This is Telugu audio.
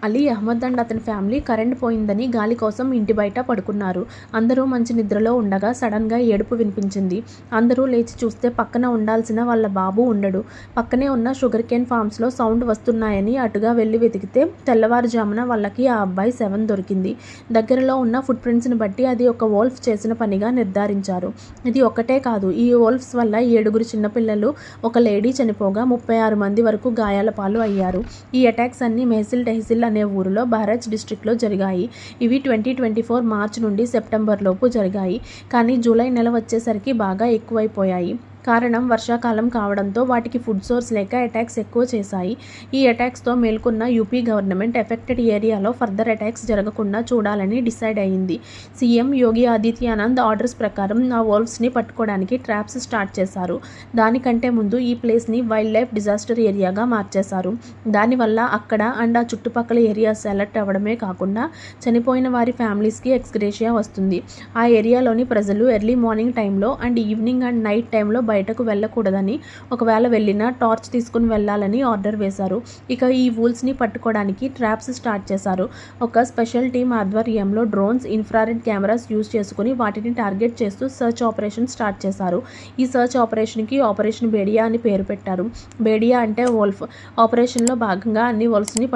అలీ అహ్మద్ అండ్ అతని ఫ్యామిలీ కరెంట్ పోయిందని గాలి కోసం ఇంటి బయట పడుకున్నారు. అందరూ మంచి నిద్రలో ఉండగా సడన్గా ఏడుపు వినిపించింది. అందరూ లేచి చూస్తే పక్కన ఉండాల్సిన వాళ్ళ బాబు ఉండడు. పక్కనే ఉన్న షుగర్ కేన్ ఫామ్స్లో సౌండ్ వస్తున్నాయని అటుగా వెళ్లి వెతికితే తెల్లవారుజామున వాళ్ళకి ఆ అబ్బాయి శవం దొరికింది. దగ్గరలో ఉన్న ఫుట్ ప్రింట్స్ని బట్టి అది ఒక వోల్ఫ్ చేసిన పనిగా నిర్ధారించారు. ఇది ఒక్కటే కాదు, ఈ వోల్ఫ్స్ వల్ల 7 చిన్నపిల్లలు, ఒక లేడీ చనిపోగా 36 మంది వరకు గాయాల పాలు అయ్యారు. ఈ అటాక్స్ అన్ని మెహసిల్ టెహసిల్ అనే ఊరిలో బహ్రాచ్ డిస్ట్రిక్ట్లో జరిగాయి. ఇవి 2024 మార్చి నుండి సెప్టెంబర్ లోపు జరిగాయి. కానీ జూలై నెల వచ్చేసరికి బాగా ఎక్కువైపోయాయి. కారణం వర్షాకాలం కావడంతో వాటికి ఫుడ్ సోర్స్ లేక అటాక్స్ ఎక్కువ చేశాయి. ఈ అటాక్స్తో మేల్కొన్న యూపీ గవర్నమెంట్ ఎఫెక్టెడ్ ఏరియాలో ఫర్దర్ అటాక్స్ జరగకుండా చూడాలని డిసైడ్ అయ్యింది. సీఎం యోగి ఆదిత్యానంద్ ఆర్డర్స్ ప్రకారం ఆ వోల్ఫ్స్ని పట్టుకోవడానికి ట్రాప్స్ స్టార్ట్ చేశారు. దానికంటే ముందు ఈ ప్లేస్ని వైల్డ్ లైఫ్ డిజాస్టర్ ఏరియాగా మార్చేశారు. దానివల్ల అక్కడ అండ్ ఆ చుట్టుపక్కల ఏరియాస్ అలర్ట్ అవ్వడమే కాకుండా చనిపోయిన వారి ఫ్యామిలీస్కి ఎక్స్గ్రేషియా వస్తుంది. ఆ ఏరియాలోని ప్రజలు ఎర్లీ మార్నింగ్ టైంలో అండ్ ఈవినింగ్ అండ్ నైట్ టైంలో బయటకు వెళ్ళకూడదని, ఒకవేళ వెళ్ళినా టార్చ్ తీసుకుని వెళ్ళాలని ఆర్డర్ వేశారు. ఇక ఈ వూల్స్ని పట్టుకోవడానికి ట్రాప్స్ స్టార్ట్ చేశారు. ఒక స్పెషల్ టీమ్ ఆధ్వర్యంలో డ్రోన్స్, ఇన్ఫ్రారెడ్ కెమెరాస్ యూజ్ చేసుకుని వాటిని టార్గెట్ చేస్తూ సర్చ్ ఆపరేషన్ స్టార్ట్ చేశారు. ఈ సర్చ్ ఆపరేషన్కి ఆపరేషన్ బేడియా అని పేరు పెట్టారు. బేడియా అంటే వోల్ఫ్. ఆపరేషన్లో భాగంగా అన్ని వోల్ఫ్స్ని